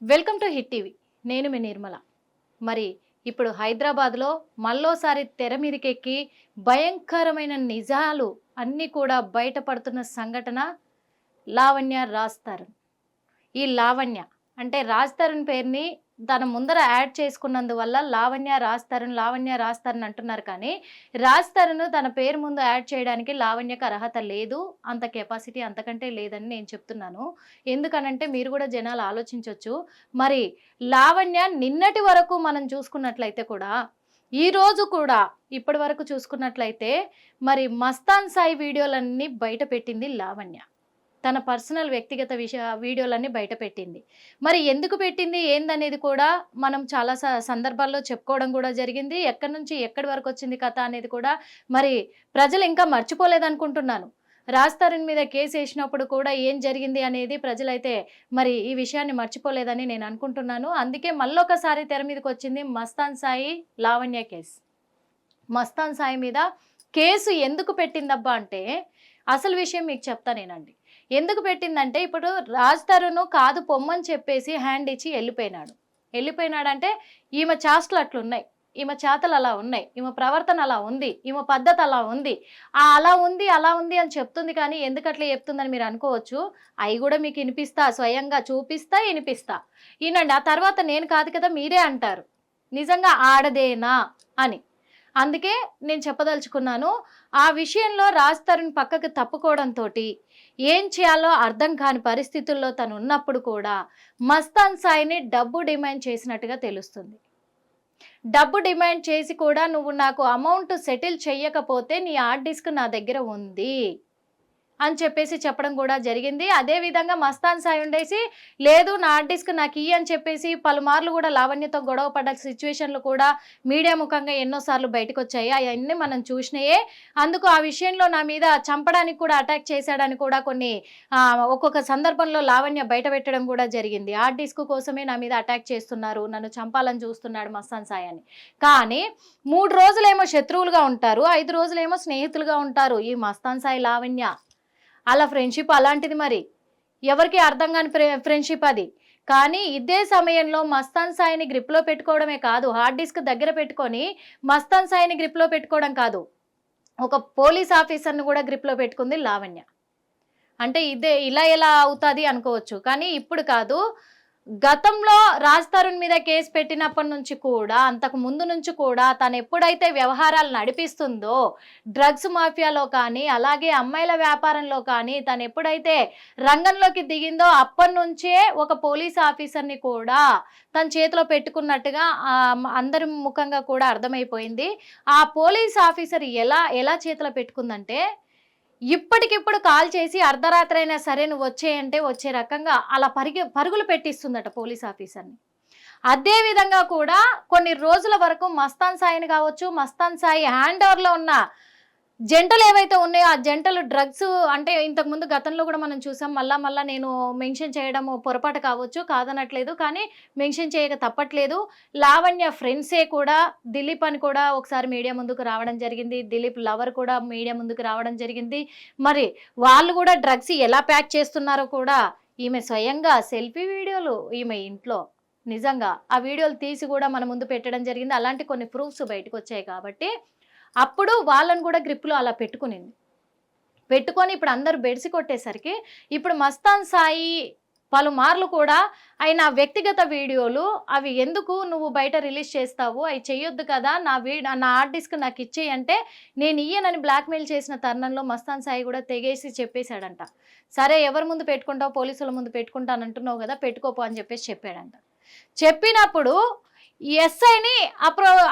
Welcome to hit TV. నేను మీ నిర్మల. మరి ఇప్పుడు హైదరాబాద్లో మళ్ళోసారి తెర మీదకెక్కి భయంకరమైన నిజాలు అన్నీ కూడా బయటపడుతున్న సంఘటన లావణ్య రాజ్ తరుణ్. ఈ లావణ్య అంటే రాజ్ తరుణ్ పేరుని తన ముందర యాడ్ చేసుకున్నందువల్ల లావణ్య రాజ్ తరుణ్ అంటున్నారు. కానీ రాజ్ తరుణ్ తన పేరు ముందు యాడ్ చేయడానికి లావణ్యకు అర్హత లేదు, అంత కెపాసిటీ అంతకంటే లేదని నేను చెప్తున్నాను. ఎందుకనంటే మీరు కూడా జనాలు ఆలోచించవచ్చు. మరి లావణ్య నిన్నటి వరకు మనం చూసుకున్నట్లయితే కూడా ఈ రోజు కూడా ఇప్పటి వరకు చూసుకున్నట్లయితే మరి మస్తాన్ సాయి వీడియోలన్నీ బయట పెట్టింది లావణ్య. తన పర్సనల్ వ్యక్తిగత వీడియోలన్నీ బయట పెట్టింది. మరి ఎందుకు పెట్టింది ఏందనేది కూడా మనం చాలా సందర్భాల్లో చెప్పుకోవడం కూడా జరిగింది. ఎక్కడి నుంచి ఎక్కడి వరకు వచ్చింది కథ అనేది కూడా మరి ప్రజలు ఇంకా మర్చిపోలేదనుకుంటున్నాను. రాజ్ తరుణ్ మీద కేసు వేసినప్పుడు కూడా ఏం జరిగింది అనేది ప్రజలైతే మరి ఈ విషయాన్ని మర్చిపోలేదని నేను అనుకుంటున్నాను. అందుకే మళ్ళొకసారి తెర మీదకి వచ్చింది మస్తాన్ సాయి లావణ్య కేసు. మస్తాన్ సాయి మీద కేసు ఎందుకు పెట్టిందబ్బా అంటే అసలు విషయం మీకు చెప్తానేనండి. ఎందుకు పెట్టిందంటే ఇప్పుడు రాజ్ తరుణ్ కాదు పొమ్మని చెప్పేసి హ్యాండ్ ఇచ్చి వెళ్ళిపోయినాడంటే ఈమె చేష్టలు అట్లున్నాయి, ఈమె చేతలు అలా ఉన్నాయి, ఈమె ప్రవర్తన అలా ఉంది, ఈమె పద్ధతి అలా ఉంది, అలా ఉంది అని చెప్తుంది. కానీ ఎందుకు అట్లా చెప్తుందని మీరు అనుకోవచ్చు. అవి కూడా మీకు వినిపిస్తా, స్వయంగా చూపిస్తా, వినిపిస్తా, ఈనండి. ఆ తర్వాత నేను కాదు కదా మీరే అంటారు నిజంగా ఆడదేనా అని. అందుకే నేను చెప్పదలుచుకున్నాను. ఆ విషయంలో రాజ్ తరుణ్ పక్కకు తప్పుకోవడంతో ఏం చేయాలో అర్థం కాని పరిస్థితుల్లో తను ఉన్నప్పుడు కూడా మస్తాన్ సాయిని డబ్బు డిమాండ్ చేసినట్టుగా తెలుస్తుంది. డబ్బు డిమాండ్ చేసి కూడా నువ్వు నాకు అమౌంట్ సెటిల్ చెయ్యకపోతే నీ హార్డ్ డిస్క్ నా దగ్గర ఉంది అని చెప్పేసి చెప్పడం కూడా జరిగింది. అదేవిధంగా మస్తాన్ సాయి ఉండేసి లేదు నా హార్డ్ డిస్క్ నాకు ఇయ్యి అని చెప్పేసి పలుమార్లు కూడా లావణ్యతో గొడవ పడ్డ సిచ్యువేషన్లు కూడా మీడియా ముఖంగా ఎన్నోసార్లు బయటకు వచ్చాయి. అవన్నీ మనం చూసినాయే. అందుకు ఆ విషయంలో నా మీద చంపడానికి కూడా అటాక్ చేశాడని కూడా కొన్ని ఒక్కొక్క సందర్భంలో లావణ్య బయట పెట్టడం కూడా జరిగింది. హార్డ్ డిస్క్ కోసమే నా మీద అటాక్ చేస్తున్నారు, నన్ను చంపాలని చూస్తున్నాడు మస్తాన్ సాయి అని. కానీ 3 రోజులేమో శత్రువులుగా ఉంటారు, 5 రోజులేమో స్నేహితులుగా ఉంటారు ఈ మస్తాన్ సాయి లావణ్య. అలా ఫ్రెండ్షిప్ అలాంటిది. మరి ఎవరికి అర్థం కాని ఫ్రెండ్షిప్ అది. కానీ ఇదే సమయంలో మస్తాన్ సాయిని గ్రిప్లో పెట్టుకోవడమే కాదు, హార్డ్ డిస్క్ దగ్గర పెట్టుకొని మస్తాన్ సాయిని గ్రిప్లో పెట్టుకోవడం కాదు, ఒక పోలీస్ ఆఫీసర్ని కూడా గ్రిప్లో పెట్టుకుంది లావణ్య. అంటే ఇదే ఇలా ఎలా అవుతుంది అనుకోవచ్చు. కానీ ఇప్పుడు కాదు, గతంలో రాజ్ తరుణ్ మీద కేసు పెట్టినప్పటి నుంచి కూడా, అంతకు ముందు నుంచి కూడా తను ఎప్పుడైతే వ్యవహారాలు నడిపిస్తుందో డ్రగ్స్ మాఫియాలో కానీ అలాగే అమ్మాయిల వ్యాపారంలో కానీ తను ఎప్పుడైతే రంగంలోకి దిగిందో అప్పటి నుంచే ఒక పోలీస్ ఆఫీసర్ని కూడా తన చేతిలో పెట్టుకున్నట్టుగా అందరి ముఖంగా కూడా అర్థమైపోయింది. ఆ పోలీస్ ఆఫీసర్ ఎలా చేతిలో పెట్టుకుందంటే ఇప్పటికిప్పుడు కాల్ చేసి అర్ధరాత్రి అయినా సరే నువ్వు వచ్చేయంటే వచ్చే రకంగా అలా పరుగులు పెట్టిస్తుందట పోలీస్ ఆఫీసర్ని. అదే విధంగా కూడా కొన్ని రోజుల వరకు మస్తాన్ సాయిని కావచ్చు, మస్తాన్ సాయి హ్యాండ్ ఓవర్లో ఉన్న జంటలు ఏవైతే ఉన్నాయో ఆ జంటలు డ్రగ్స్ అంటే ఇంతకుముందు గతంలో కూడా మనం చూసాం. మళ్ళా నేను మెన్షన్ చేయడం పొరపాటు కావచ్చు, కాదనట్లేదు, కానీ మెన్షన్ చేయక తప్పట్లేదు. లావణ్య ఫ్రెండ్సే కూడా దిలీప్ అని కూడా ఒకసారి మీడియా ముందుకు రావడం జరిగింది, దిలీప్ లవర్ కూడా మీడియా ముందుకు రావడం జరిగింది. మరి వాళ్ళు కూడా డ్రగ్స్ ఎలా ప్యాక్ చేస్తున్నారో కూడా ఈమె స్వయంగా సెల్ఫీ వీడియోలు ఈమె ఇంట్లో నిజంగా ఆ వీడియోలు తీసి కూడా మన ముందు పెట్టడం జరిగింది. అలాంటి కొన్ని ప్రూఫ్స్ బయటకు వచ్చాయి కాబట్టి అప్పుడు వాళ్ళని కూడా గ్రిప్లో అలా పెట్టుకొని ఇప్పుడు అందరూ బెడిసి కొట్టేసరికి ఇప్పుడు మస్తాన్ సాయి పలుమార్లు కూడా ఆయన వ్యక్తిగత వీడియోలు అవి ఎందుకు నువ్వు బయట రిలీజ్ చేస్తావు, అవి చెయ్యొద్దు కదా, నా హార్డ్ డిస్క్ నాకు ఇచ్చేయి అంటే నేను ఇయ్యనని బ్లాక్మెయిల్ చేసిన తరుణంలో మస్తాన్ సాయి కూడా తెగేసి చెప్పేశాడంట. సరే ఎవరి ముందు పెట్టుకుంటావు, పోలీసుల ముందు పెట్టుకుంటానంటున్నావు కదా, పెట్టుకోపో అని చెప్పేసి చెప్పాడంట. చెప్పినప్పుడు ఎస్ఐని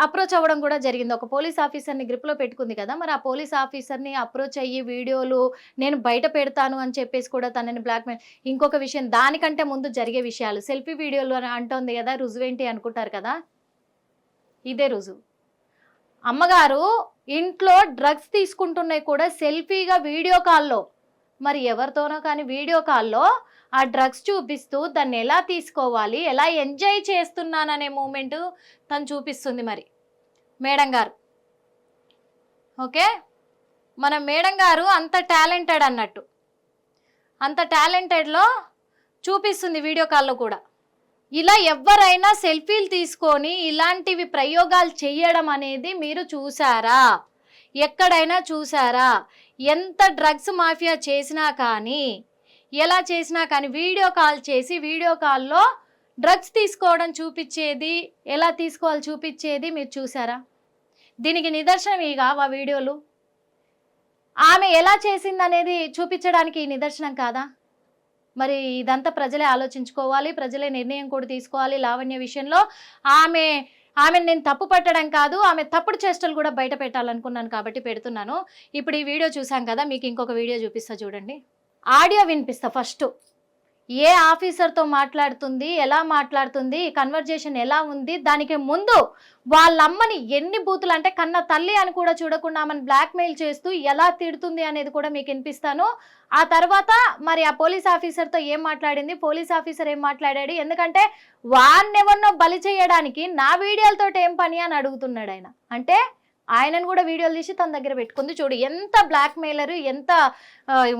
అప్రోచ్ అవ్వడం కూడా జరిగింది. ఒక పోలీస్ ఆఫీసర్ని గ్రిప్లో పెట్టుకుంది కదా, మరి ఆ పోలీస్ ఆఫీసర్ని అప్రోచ్ అయ్యి వీడియోలు నేను బయట పెడతాను అని చెప్పేసి కూడా తనని బ్లాక్మెయిల్. ఇంకొక విషయం, దానికంటే ముందు జరిగే విషయాలు సెల్ఫీ వీడియోలు అని అంటోంది కదా, రుజువేంటి అనుకుంటారు కదా, ఇదే రుజువు. అమ్మగారు ఇంట్లో డ్రగ్స్ తీసుకుంటున్నాయి కూడా సెల్ఫీగా వీడియో కాల్లో, మరి ఎవరితోనో కానీ వీడియో కాల్లో ఆ డ్రగ్స్ చూపిస్తూ దాన్ని ఎలా తీసుకోవాలి, ఎలా ఎంజాయ్ చేస్తున్నాననే మూమెంట్ తను చూపిస్తుంది. మరి మేడం గారు ఓకే, మన మేడం గారు అంత టాలెంటెడ్ అన్నట్టు, అంత టాలెంటెడ్లో చూపిస్తుంది వీడియో కాల్లో కూడా. ఇలా ఎవరైనా సెల్ఫీలు తీసుకొని ఇలాంటివి ప్రయోగాలు చేయడం అనేది మీరు చూసారా? ఎక్కడైనా చూసారా? ఎంత డ్రగ్స్ మాఫియా చేసినా కానీ, ఎలా చేసినా కానీ వీడియో కాల్ చేసి వీడియో కాల్లో డ్రగ్స్ తీసుకోవడం చూపించేది, ఎలా తీసుకోవాలి చూపించేది మీరు చూసారా? దీనికి నిదర్శనం ఆ వీడియోలు. ఆమె ఎలా చేసిందనేది చూపించడానికి ఈ నిదర్శనం కాదా? మరి ఇదంతా ప్రజలే ఆలోచించుకోవాలి, ప్రజలే నిర్ణయం కూడా తీసుకోవాలి. లావణ్య విషయంలో ఆమెను నేను తప్పు పట్టడం కాదు, ఆమె తప్పుడు చేష్టలు కూడా బయట పెట్టాలనుకున్నాను కాబట్టి పెడుతున్నాను. ఇప్పుడు ఈ వీడియో చూసాం కదా, మీకు ఇంకొక వీడియో చూపిస్తా చూడండి. ఆడియో వినిపిస్తా ఫస్ట్. ఏ ఆఫీసర్తో మాట్లాడుతుంది, ఎలా మాట్లాడుతుంది, కన్వర్జేషన్ ఎలా ఉంది, దానికి ముందు వాళ్ళమ్మని ఎన్ని బూతులు అంటే కన్న తల్లి అని కూడా చూడకుండా ఆమెను బ్లాక్మెయిల్ చేస్తూ ఎలా తిడుతుంది అనేది కూడా మీకు వినిపిస్తాను. ఆ తర్వాత మరి ఆ పోలీస్ ఆఫీసర్తో ఏం మాట్లాడింది, పోలీస్ ఆఫీసర్ ఏం మాట్లాడాడు, ఎందుకంటే వాన్నెవన్నో బలి చేయడానికి నా వీడియోలతో ఏం పని అని అడుగుతున్నాడు ఆయన. అంటే ఆయనను కూడా వీడియోలు తీసి తన దగ్గర పెట్టుకుంది. చూడు ఎంత బ్లాక్మెయిలర్, ఎంత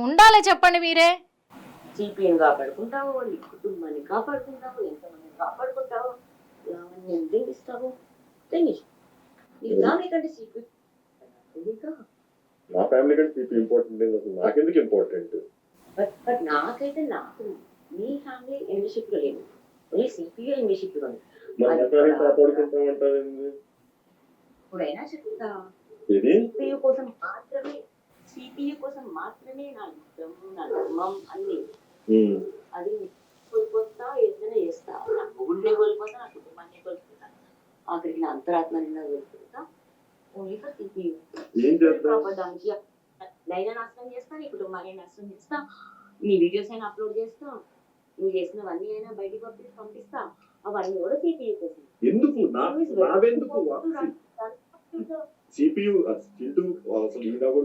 ఉండాలి చెప్పండి మీరే. సిపిఎం కాపాడుకుంటావు, నీ కుటుంబాన్ని కాపాడుకుంటావు, ఎంతమందిని కాపాడుకుంటావు, లావణ్యం తెగిస్తావు, దానికంటే సిపి నా ఫ్యామిలీ కంటే సిపి ఇంపార్టెంట్ లేదు, అసలు నాకెందుకు ఇంపార్టెంట్? బట్ నాకైతే మీ ఫ్యామిలీ ఎంబీషిప్ లో లేదు, ఓన్లీ సిపిఐ ఎంబీషిప్ లో కాపాడుకుంటామంటారు. ఇప్పుడైనా చెప్తా, సిపియు కోసం మాత్రమే నా ఇష్టం, నా ధర్మం అన్ని. అది కోల్పోతా, ఏదైనా చేస్తా, నా మొగుడినే కోల్పోతా, నా కుటుంబాన్ని కోల్పోతా, ఆఖరికి నా అంతరాత్మని కోల్పోతా, ఓన్లీ ఫర్ సిపియు. దానికి నైనా నాశనం చేస్తా, నీ కుటుంబాన్ని నాశనం చేస్తా, నీ వీడియోస్ అయినా అప్లోడ్ చేస్తా, నువ్వు చేసినవన్నీ అయినా బయటికి పంపిస్తా, అవన్నీ కూడా సిపియు కోసం. ఎందుకు సిపియు చింటూ అసలు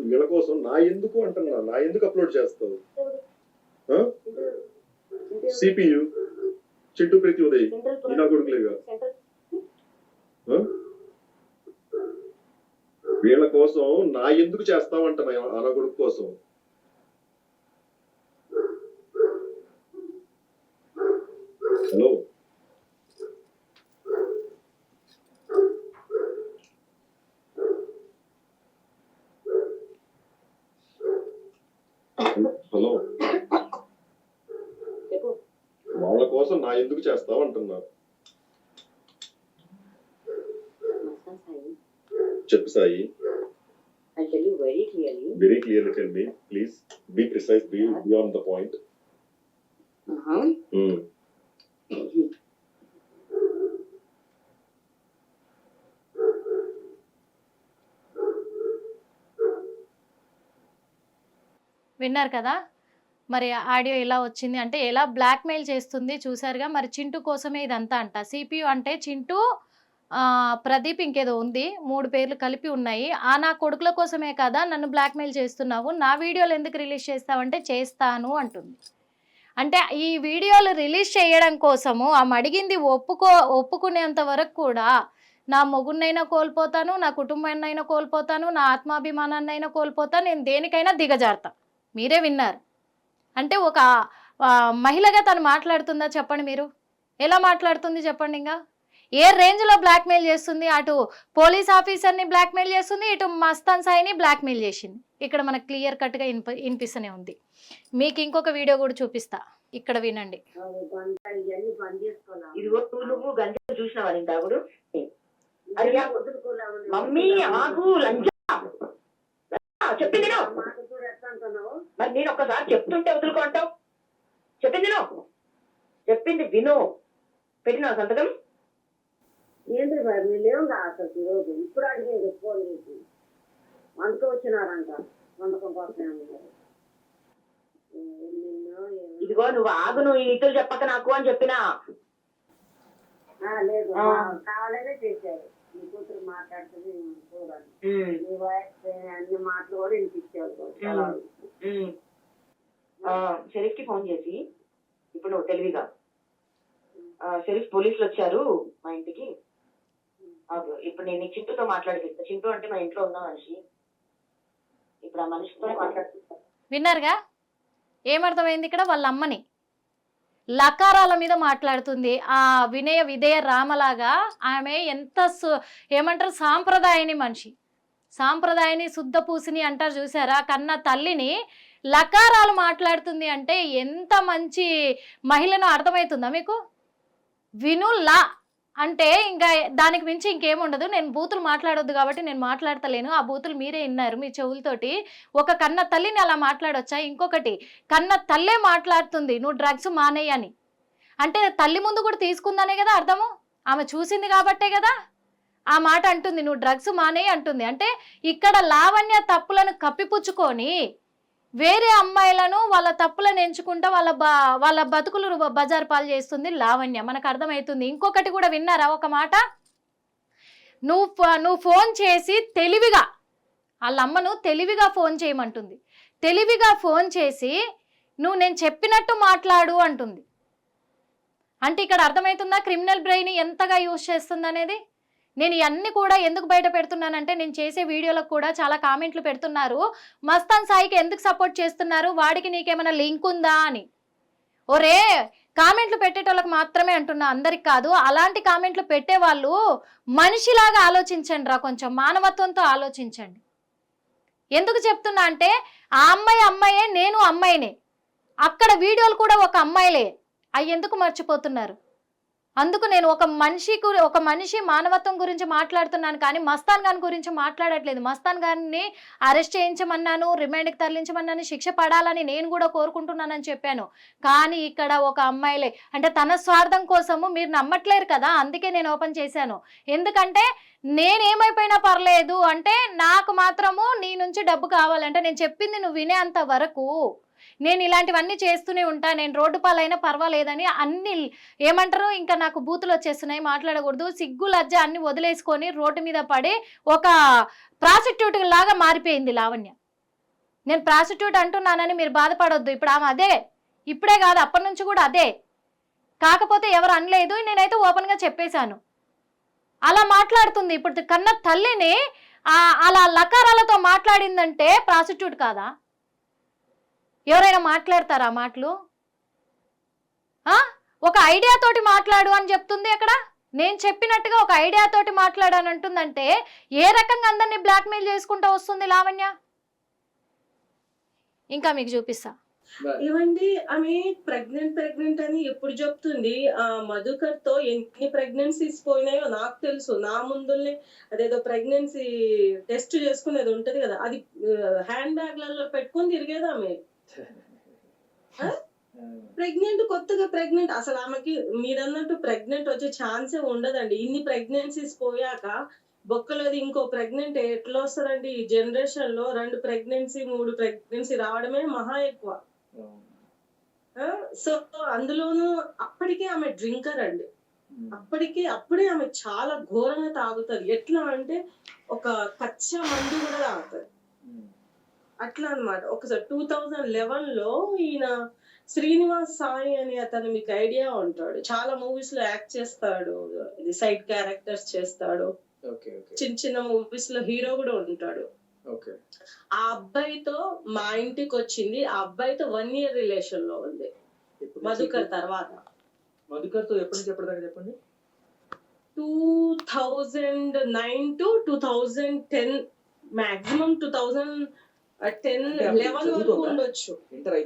వీళ్ళ కోసం నా ఎందుకు అంటున్నా, నా ఎందుకు అప్లోడ్ చేస్తావు? సిపియు చింటూ ప్రతి ఉదయ్ నా కొడుకులేగా, వీళ్ళ కోసం నా ఎందుకు చేస్తావంటున్నా, నా కొడుకు కోసం. హలో హలో వాళ్ళ కోసం నా ఎందుకు చేస్తావు అంటున్నా. చెప్పు Sai. Very clearly tell me, please be precise, be beyond the point. విన్నారు కదా మరి ఆడియో ఎలా వచ్చింది అంటే ఎలా బ్లాక్మెయిల్ చేస్తుంది చూసారుగా. మరి చింటూ కోసమే ఇదంతా అంట. సిపియు అంటే చింటూ, ప్రదీప్, ఇంకేదో ఉంది, 3 పేర్లు కలిపి ఉన్నాయి. నా కొడుకుల కోసమే కదా నన్ను బ్లాక్మెయిల్ చేస్తున్నావు, నా వీడియోలు ఎందుకు రిలీజ్ చేస్తావంటే చేస్తాను అంటుంది. అంటే ఈ వీడియోలు రిలీజ్ చేయడం కోసము ఆమె అడిగింది ఒప్పుకునేంత వరకు కూడా నా మొగుడినైనా కోల్పోతాను, నా కుటుంబాన్నైనా కోల్పోతాను, నా ఆత్మాభిమానాన్నైనా కోల్పోతాను, నేను దేనికైనా దిగజారుతా. మీరే విన్నారు. అంటే ఒక మహిళగా తను మాట్లాడుతుందా చెప్పండి మీరు? ఎలా మాట్లాడుతుంది చెప్పండి? ఇంకా ఏ రేంజ్లో బ్లాక్మెయిల్ చేస్తుంది? అటు పోలీస్ ఆఫీసర్ని బ్లాక్మెయిల్ చేస్తుంది, ఇటు మస్తాన్ సాయిని బ్లాక్మెయిల్ చేసింది. ఇక్కడ మనకు క్లియర్ కట్గా వినిపిస్తూనే ఉంది. మీకు ఇంకొక వీడియో కూడా చూపిస్తా, ఇక్కడ వినండి. చెప్పింది మరి నేను ఒక్కసారి చెప్తుంటే వదులుకుంటావు. చెప్పింది విను. పెట్టినా సంతకం ఏంటి మరి లేవు అసలు ఈరోజు ఇప్పుడు అడిగింది ఫోన్ చేసి వంటకు వచ్చినారంట, వంటకం కోసం. ఇదిగో నువ్వు ఆగు, నువ్వు ఇతరులు చెప్పక నాకు అని చెప్పినా. లేదు కావాలనే చేశారు. నీ కూతురు మాట్లాడుతుంది చూడండి, నీ వాయిస్ అన్ని మాటలు కూడా వినిపించారు. షరీఫ్ కి ఫోన్ చేసి ఇప్పుడు నువ్వు తెలివిగా, షరీఫ్ పోలీసులు వచ్చారు మా ఇంటికి, ఇప్పుడు నేను చింటూతో మాట్లాడిపిస్తా. చింటూ అంటే మా ఇంట్లో ఉన్న మనిషి, ఇప్పుడు ఆ మనిషితో మాట్లాడుతున్నా. విన్నారుగా ఏమర్థమైంది? ఇక్కడ వాళ్ళ అమ్మని లకారాల మీద మాట్లాడుతుంది. ఆ వినయ విధేయ రామలాగా ఆమె ఎంత ఏమంటారు సాంప్రదాయని మనిషి, సాంప్రదాయని శుద్ధ పూసిని అంటారు చూసారా, కన్న తల్లిని లకారాలు మాట్లాడుతుంది అంటే ఎంత మంచి మహిళను అర్థమవుతుందా మీకు? వినుల్లా అంటే ఇంకా దానికి మించి ఇంకేముండదు. నేను బూతులు మాట్లాడొద్దు కాబట్టి నేను మాట్లాడతలేను, ఆ బూతులు మీరే విన్నారు మీ చెవులతోటి. ఒక కన్న తల్లిని అలా మాట్లాడొచ్చా? ఇంకొకటి, కన్న తల్లే మాట్లాడుతుంది నువ్వు డ్రగ్స్ మానేయని అంటే తల్లి ముందు కూడా తీసుకుందనే కదా అర్థము, ఆమె చూసింది కాబట్టే కదా ఆ మాట అంటుంది, నువ్వు డ్రగ్స్ మానేయి అంటుంది. అంటే ఇక్కడ లావణ్య తప్పులను కప్పిపుచ్చుకొని వేరే అమ్మాయిలను వాళ్ళ తప్పులను ఎంచుకుంటా వాళ్ళ బతుకులు బజార్ పాలు చేస్తుంది లావణ్య, మనకు అర్థమవుతుంది. ఇంకొకటి కూడా విన్నారా ఒక మాట, నువ్వు ఫోన్ చేసి తెలివిగా వాళ్ళ అమ్మను తెలివిగా ఫోన్ చేయమంటుంది, తెలివిగా ఫోన్ చేసి నువ్వు నేను చెప్పినట్టు మాట్లాడు అంటుంది. అంటే ఇక్కడ అర్థమవుతుందా క్రిమినల్ బ్రెయిన్ ఎంతగా యూజ్ చేస్తుంది అనేది. నేను ఇవన్నీ కూడా ఎందుకు బయట పెడుతున్నానంటే నేను చేసే వీడియోలకు కూడా చాలా కామెంట్లు పెడుతున్నారు, మస్తాన్ సాయికి ఎందుకు సపోర్ట్ చేస్తున్నారు, వాడికి నీకేమైనా లింక్ ఉందా అని. ఒరే కామెంట్లు పెట్టేటోళ్ళకి మాత్రమే అంటున్నా, అందరికి కాదు. అలాంటి కామెంట్లు పెట్టేవాళ్ళు మనిషిలాగా ఆలోచించండి రా, కొంచెం మానవత్వంతో ఆలోచించండి. ఎందుకు చెప్తున్నా అంటే ఆ అమ్మాయే, నేను అమ్మాయినే, అక్కడ వీడియోలు కూడా ఒక అమ్మాయిలే, అవి ఎందుకు మర్చిపోతున్నారు? అందుకు నేను ఒక మనిషి మానవత్వం గురించి మాట్లాడుతున్నాను కానీ మస్తాన్ గారి గురించి మాట్లాడట్లేదు. మస్తాన్ గారిని అరెస్ట్ చేయించమన్నాను, రిమాండ్కి తరలించమన్నాను, శిక్ష పడాలని నేను కూడా కోరుకుంటున్నానని చెప్పాను. కానీ ఇక్కడ ఒక అమ్మాయిలే అంటే తన స్వార్థం కోసము మీరు నమ్మట్లేరు కదా, అందుకే నేను ఓపెన్ చేశాను. ఎందుకంటే నేనేమైపోయినా పర్లేదు అంటే నాకు మాత్రము నీ నుంచి డబ్బు కావాలంటే నేను చెప్పింది నువ్వు వినేంత వరకు నేను ఇలాంటివన్నీ చేస్తూనే ఉంటా, నేను రోడ్డు పాలైనా పర్వాలేదని అన్ని ఏమంటారు ఇంకా నాకు బూతులు వచ్చేస్తున్నాయి, మాట్లాడకూడదు, సిగ్గు లజ్జ అన్ని వదిలేసుకొని రోడ్డు మీద పడి ఒక ప్రాస్టిట్యూట్ లాగా మారిపోయింది లావణ్య. నేను ప్రాస్టిట్యూట్ అంటున్నానని మీరు బాధపడొద్దు, ఇప్పుడు ఆమె అదే, ఇప్పుడే కాదు అప్పటి నుంచి కూడా అదే, కాకపోతే ఎవరు అనలేదు, నేనైతే ఓపెన్గా చెప్పేశాను. అలా మాట్లాడుతుంది. ఇప్పుడు కన్న తల్లిని అలా లకారాలతో మాట్లాడిందంటే ప్రాస్టిట్యూట్ కాదా? ఎవరైనా మాట్లాడతారా మాటలు? ఒక ఐడియా తోటి మాట్లాడు అని చెప్తుంది అక్కడ. నేను చెప్పినట్టుగా ఒక ఐడియా తోటి మాట్లాడని అంటుందంటే ఏ రకంగా అందరినీ బ్లాక్మెయిల్ చేసుకుంటూ వస్తుంది లావణ్య? ఇంకా మీకు చూపిస్తా. ఏమండి ఆమె ప్రెగ్నెంట్ అని ఎప్పుడు చెప్తుంది? ఆ మధుకర్ తో ఎన్ని ప్రెగ్నెన్సీస్ పోయినాయో నాకు తెలుసు. నా ముందుల్నే అదేదో ప్రెగ్నెన్సీ టెస్ట్ చేసుకునేది ఉంటది కదా, అది హ్యాండ్ బ్యాగ్లలో పెట్టుకొని తిరిగేది ఆమె. కొత్తగా ప్రెగ్నెంట్ అసలు ఆమెకి మీరన్నట్టు ప్రెగ్నెంట్ వచ్చే ఛాన్సే ఉండదండి. ఇన్ని ప్రెగ్నెన్సీస్ పోయాక బొక్కలోది ఇంకో ప్రెగ్నెంట్ ఎట్లా వస్తుందండి? ఈ జనరేషన్ లో 2 ప్రెగ్నెన్సీ 3 ప్రెగ్నెన్సీ రావడమే మహా ఎక్కువ. సో అందులోనూ అప్పటికే ఆమె డ్రింకర్ అండి. అప్పుడే ఆమె చాలా ఘోరంగా తాగుతుంది. ఎట్లా అంటే ఒక కచ్చా మందు కూడా తాగుతుంది అట్లా అన్నమాట. ఒకసారి 2011 లో ఈయన శ్రీనివాస్ సాయి అని అతను మీకు ఐడియా ఉంటాడు, చాలా మూవీస్ లో యాక్ట్ చేస్తాడు, ఇది సైడ్ క్యారెక్టర్స్ చేస్తాడు, చిన్న మూవీస్ లో హీరో కూడా ఉంటాడు. ఆ అబ్బాయితో మా ఇంటికి వచ్చింది. ఆ అబ్బాయితో 1 year రిలేషన్ లో ఉంది మధుకర్ తర్వాత. మధుకర్ తో ఎప్పటి నుంచి ఎప్పటిదాకా చెప్పండి? 2009 to 2010 మాక్సిమం 2010-11 వరకు ఉండొచ్చు. ఇంటర్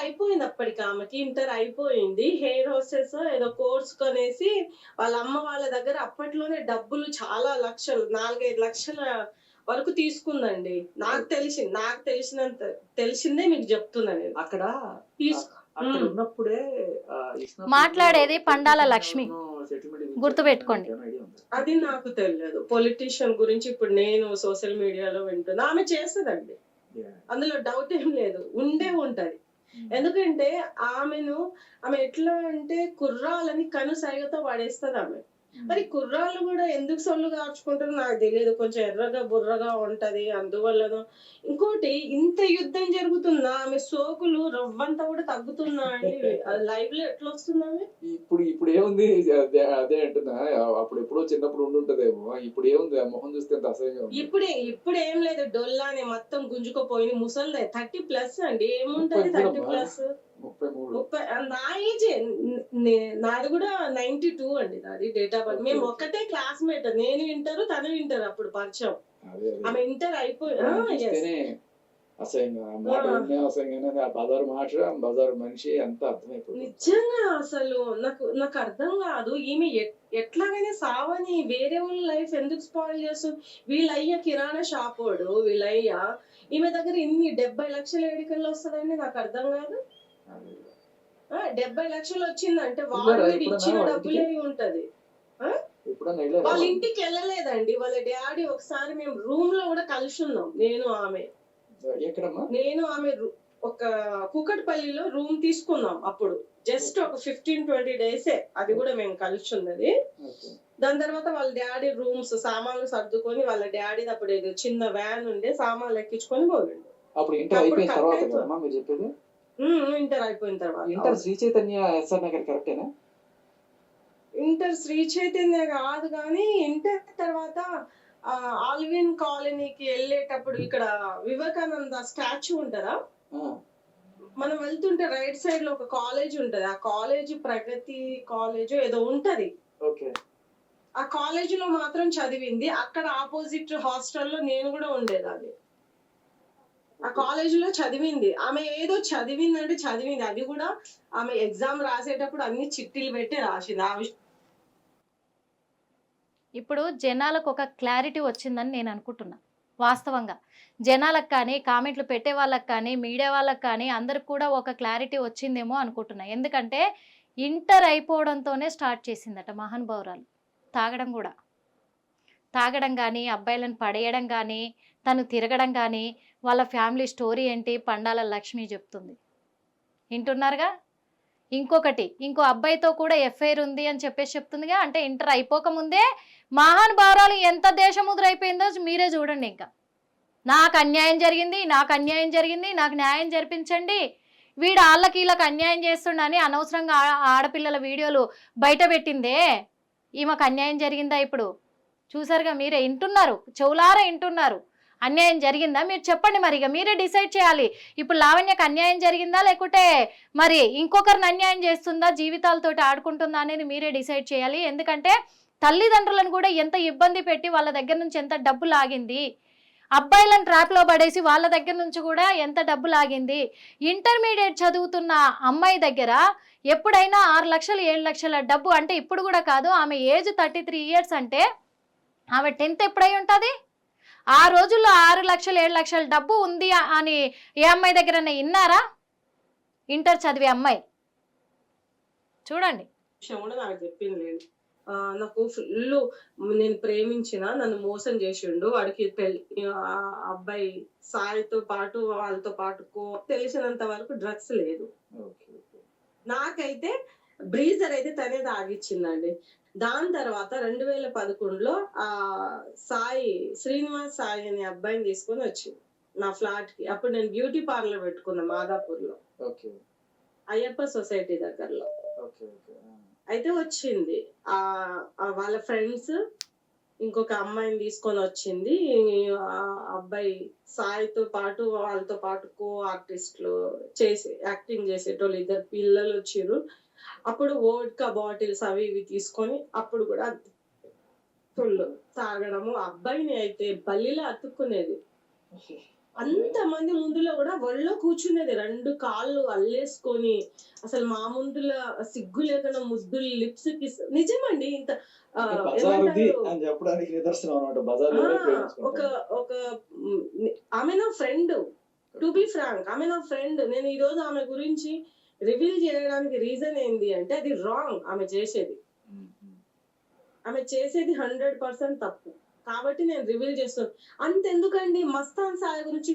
అయిపోయింది అప్పటికి ఆమెకి. ఇంటర్ అయిపోయింది, హెయిర్ హోస్టెస్ ఏదో కోర్స్ కొనేసి వాళ్ళ అమ్మ వాళ్ళ దగ్గర అప్పట్లోనే డబ్బులు చాలా లక్షలు 4-5 లక్షల వరకు తీసుకుందండి. నాకు తెలిసిందే మీకు చెప్తున్నాను. అక్కడ ఉన్నప్పుడే మాట్లాడేది పండాల లక్ష్మి, గుర్తుపెట్టుకోండి. అది నాకు తెలియదు. పొలిటీషియన్ గురించి ఇప్పుడు నేను సోషల్ మీడియాలో వింటున్నా. ఆమె చేస్తుందండి, అందులో డౌట్ ఏం లేదు, ఉంటది. ఎందుకంటే ఆమె ఎట్లా అంటే కుర్రాలని కనుసైగతో వాడేస్తుంది ఆమె. మరి కుర్రాళ్ళు కూడా ఎందుకు సొల్లు కార్చుకుంటారో నాకు తెలియదు, కొంచెం ఎర్రగా బుర్రగా ఉంటది అందువల్లనో. ఇంకోటి, ఇంత యుద్ధం జరుగుతున్నా ఆమె సోకులు రవ్వంతా కూడా తగ్గుతున్నా అండి. లైవ్ లో ఎట్లా వస్తుందా? ఇప్పుడు ఏముంది అదే అంటున్నా, అప్పుడు ఎప్పుడో చిన్నప్పుడు ఉండుంటదేమో, ఇప్పుడు ఏముంది మొహం చూస్తే అసహ్యంగా. ఇప్పుడు ఏం లేదు, డొల్లానే మొత్తం గుంజుకుపోయింది. ముసలిదే 30+ అండి, ఏముంటది 30+. 33. నా ఏజ్ నాది కూడా 92 అండి. నాది డేట్ ఆఫ్ బర్త్. మేము ఒక్కటే క్లాస్మేట్. నేను ఇంటర్, తను ఇంటర్ అప్పుడు పరిచయం. అదే ఆమె ఇంటర్ అయిపోయి చూస్తేనే అసహ్యంగా ఆ మాట వినే అసహ్యంగానే ఆ బజారు మాట బజారు మనిషి అంత అర్థమైపోతుంది. నిజంగా అసలు నాకు అర్థం కాదు. ఈమె ఎట్లాగైనా సావని వేరే వాళ్ళ లైఫ్ ఎందుకు స్పాయిల్ చేస్తుంది? వీళ్ళయ్య కిరాణా షాప్ వాడు, వీళ్ళయ్య ఈమె దగ్గర ఇన్ని 70 లక్షలు ఏడికల్లో వస్తుందండి, నాకు అర్థం కాదు. 70 లక్షలు వచ్చిందంటే వాళ్ళ మీద ఇచ్చిన డబ్బులే ఉంటది. వాళ్ళ ఇంటికి వెళ్ళలేదండి. వాళ్ళ డాడీ ఒకసారి మేము రూమ్ లో కూడా కలిసి ఉన్నాం. నేను ఆమె ఒక కూకట్పల్లిలో రూమ్ తీసుకున్నాం. అప్పుడు జస్ట్ ఒక 15-20 డేసే, అది కూడా మేము కలిసి ఉన్నది. దాని తర్వాత వాళ్ళ డాడీ రూమ్స్ సామాన్లు సర్దుకొని, వాళ్ళ డాడీ అప్పుడు ఏదో చిన్న వ్యాన్ ఉండే, సామాన్లు ఎక్కించుకొని పోయిండు. అప్పుడు ఇంటర్ అయిపోయిన తర్వాత కదమ్మా మీరు చెప్పేది? ఇంటర్ అయిపోయిన తర్వాత. ఇంటర్ శ్రీ చైతన్య ఎస్ఆర్ నగర్ కరెక్టేనా? ఇంటర్ శ్రీ చైతన్య కాదు కానీ ఇంటర్ తర్వాత ఆల్విన్ కాలనీకి వెళ్ళేటప్పుడు ఇక్కడ వివేకానంద స్టాచ్యూ ఉంటదా, మనం వెళ్తుంటే రైట్ సైడ్ లో ఒక కాలేజ్ ఉంటది. ఆ కాలేజ్ ప్రగతి కాలేజ్ ఏదో ఉంటది. ఆ కాలేజ్ లో మాత్రం చదివింది. అక్కడ ఆపోజిట్ హాస్టల్లో నేను కూడా ఉండేదాన్ని. ఆ కాలేజ్ లో చదివింది ఆమె. ఏదో చదివిందంటే చదివింది, అది కూడా ఆమె ఎగ్జామ్ రాసేటప్పుడు అన్ని చిట్టీలు పెట్టి రాసింది. ఆ విషయం ఇప్పుడు జనాలకు ఒక క్లారిటీ వచ్చిందని నేను అనుకుంటున్నా. వాస్తవంగా జనాలకు కానీ, కామెంట్లు పెట్టే వాళ్ళకి కానీ, మీడియా వాళ్ళకి కానీ అందరికి కూడా ఒక క్లారిటీ వచ్చిందేమో అనుకుంటున్నా. ఎందుకంటే ఇంటర్ అయిపోవడంతోనే స్టార్ట్ చేసిందట మహానుభావురాలు తాగడం కూడా. తాగడం కానీ, అబ్బాయిలను పడేయడం కానీ, తను తిరగడం కానీ, వాళ్ళ ఫ్యామిలీ స్టోరీ ఏంటి పండాల లక్ష్మి చెప్తుంది. వింటున్నారుగా. ఇంకో అబ్బాయితో కూడా ఎఫ్ఐఆర్ ఉంది అని చెప్పేసి చెప్తుందిగా. అంటే ఇంటర్ అయిపోకముందే మహానుభావురాలు ఎంత దేశముద్రైపోయిందో మీరే చూడండి. ఇంకా నాకు అన్యాయం జరిగింది, నాకు న్యాయం జరిపించండి, వీడు వాళ్ళకి వీళ్ళకి అన్యాయం చేస్తుండని అనవసరంగా ఆడపిల్లల వీడియోలు బయట పెట్టిందే. ఈమెకు అన్యాయం జరిగిందా? ఇప్పుడు చూసారుగా, మీరే వింటున్నారు, చెవులారా వింటున్నారు. అన్యాయం జరిగిందా మీరు చెప్పండి. మరి ఇక మీరే డిసైడ్ చేయాలి. ఇప్పుడు లావణ్యకు అన్యాయం జరిగిందా, లేకుంటే మరి ఇంకొకరిని అన్యాయం చేస్తుందా, జీవితాలతోటి ఆడుకుంటుందా అనేది మీరే డిసైడ్ చేయాలి. ఎందుకంటే తల్లిదండ్రులను కూడా ఎంత ఇబ్బంది పెట్టి వాళ్ళ దగ్గర నుంచి ఎంత డబ్బు లాగింది, అబ్బాయిలను ట్రాప్లో పడేసి వాళ్ళ దగ్గర నుంచి కూడా ఎంత డబ్బు లాగింది. ఇంటర్మీడియట్ చదువుతున్న అమ్మాయి దగ్గర ఎప్పుడైనా 6 లక్షలు 7 లక్షల డబ్బు, అంటే ఇప్పుడు కూడా కాదు, ఆమె ఏజ్ 33 ఇయర్స్ అంటే ఆమె 10th ఎప్పుడై ఉంటుంది? ఆ రోజుల్లో 6 లక్షలు 7 లక్షల డబ్బు ఉంది అని ఏ అమ్మాయి దగ్గర విన్నారా? ఇంటర్ చదివే అమ్మాయి. చూడండి. నాకు చెప్పింది లేదు. నాకు ఫుల్ నేను ప్రేమించిన, నన్ను మోసం చేసిండు, వాడికి అబ్బాయి సాయితో పాటు వాళ్ళతో పాటు తెలిసినంత వరకు డ్రగ్స్ లేదు. నాకైతే బ్రీజర్ అయితే తనే తాగిచ్చిందండి. దాని తర్వాత 2011లో ఆ శ్రీనివాస్ సాయి అనే అబ్బాయిని తీసుకొని వచ్చింది నా ఫ్లాట్ కి. అప్పుడు నేను బ్యూటీ పార్లర్ పెట్టుకున్నా మాదాపూర్ లో, అయ్యప్ప సొసైటీ దగ్గరలో. అయితే వచ్చింది వాళ్ళ ఫ్రెండ్స్ ఇంకొక అమ్మాయిని తీసుకొని వచ్చింది. ఆ అబ్బాయి సాయితో పాటు వాళ్ళతో పాటు కో ఆర్టిస్టులు యాక్టింగ్ చేసేటోళ్ళు 2 పిల్లలు వచ్చిర్రు. అప్పుడు వోడ్కా బాటిల్స్ అవి ఇవి తీసుకొని అప్పుడు కూడా ఫుల్ తాగడము. అబ్బాయిని అయితే బల్లిలా అతుక్కునేది. అంతమంది ముందులో కూడా ఒళ్ళో కూర్చునేది, 2 కాళ్ళు అల్లేసుకొని. అసలు మా ముందుల సిగ్గు లేకుండా ముద్దులు లిప్స్ కి. నిజమండి. ఇంత ఒక ఆమె నా ఫ్రెండ్, టు బి ఫ్రాంక్ ఆమె నా ఫ్రెండ్. నేను ఈ రోజు ఆమె గురించి రివీల్ చేయడానికి రీజన్ ఏంది అంటే అది రాంగ్. ఆమె చేసేది 100% తప్పు. కాబట్టి నేను రివీల్ చేస్తాను. అంతెందుకండి, మస్తాన్ సాయి గురించి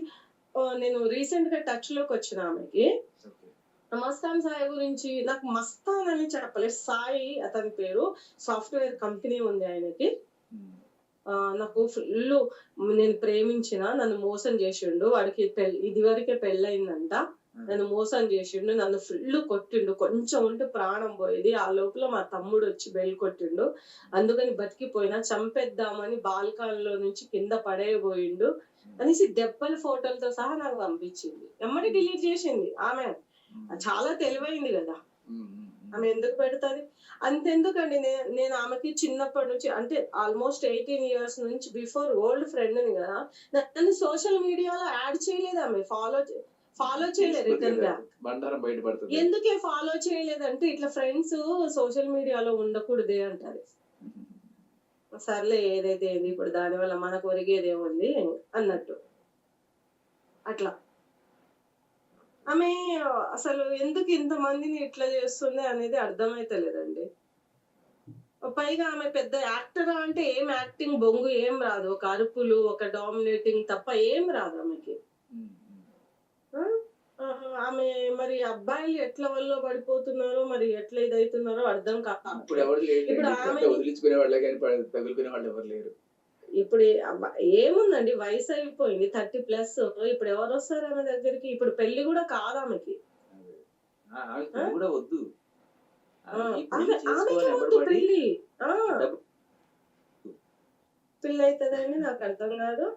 నేను రీసెంట్ గా టచ్ లోకి వచ్చిన ఆమెకి. మస్తాన్ సాయి గురించి నాకు మస్తాన్ అని చెప్పలేదు, సాయి అతని పేరు, సాఫ్ట్వేర్ కంపెనీ ఉంది ఆయనకి. నాకు ఫుల్ నేను ప్రేమించిన, నన్ను మోసం చేసిండు, వాడికి ఇదివరకే పెళ్ళయిందంట, నన్ను మోసం చేసిండు, నన్ను ఫుల్ కొట్టిండు, కొంచెం ఉంటే ప్రాణం పోయేది. ఆ లోపల మా తమ్ముడు వచ్చి బెల్ కొట్టిండు, అందుకని బతికిపోయినా, చంపేద్దామని బాల్కాన్లో నుంచి కింద పడేయబోయిండు అనేసి దెబ్బల ఫోటోలతో సహా నాకు పంపించింది. ఎమ్మడి డిలీట్ చేసింది ఆమె. చాలా తెలివైంది కదా, ఆమె ఎందుకు పెడతాది? అంతెందుకండి, నేను ఆమెకి చిన్నప్పటి నుంచి అంటే ఆల్మోస్ట్ 18 years నుంచి బిఫోర్ ఓల్డ్ ఫ్రెండ్ ని కదా, నన్ను సోషల్ మీడియాలో యాడ్ చేయలేదు ఆమె, ఫాలో చేయలేదు రిటర్న్ గా. బండారం బయటపడుతుంది. ఎందుకే ఫాలో చేయలేదంటే ఇట్లా ఫ్రెండ్స్ సోషల్ మీడియాలో ఉండకూడదే అంటారు. సర్లే ఏదైతే ఏంది, ఇప్పుడు దానివల్ల మనకు ఒరిగేది ఏముంది అన్నట్టు అట్లా. ఆమె అసలు ఎందుకు ఇంతమందిని ఇట్లా చేస్తుంది అనేది అర్థమైతలేదండి. పైగా ఆమె పెద్ద యాక్టర్ అంటే ఏం యాక్టింగ్ బొంగు ఏం రాదు, ఒక అరుపులు, ఒక డామినేటింగ్ తప్ప ఏం రాదు ఆమెకి. ఆమె మరి అబ్బాయిలు ఎట్లా వల్ల పడిపోతున్నారో, మరి ఎట్లా ఇదవుతున్నారో అర్థం కాదు. ఇప్పుడు ఎవరు లేరు, ఇప్పుడు ఆమె వదిలించుకునే వాళ్ళే కానీ తగులుకునే వాళ్ళు ఎవరు లేరు. ఇప్పుడు ఏముందండి, వయసు అయిపోయింది 30+. ఇప్పుడు ఎవరు వస్తారు ఆమె దగ్గరికి? ఇప్పుడు పెళ్లి కూడా కాదు ఆమెకి, కూడా వద్దు ఆమెకి వద్దు పెళ్లి. పెళ్లి అవుతుందని నాకు అర్థం కాదు.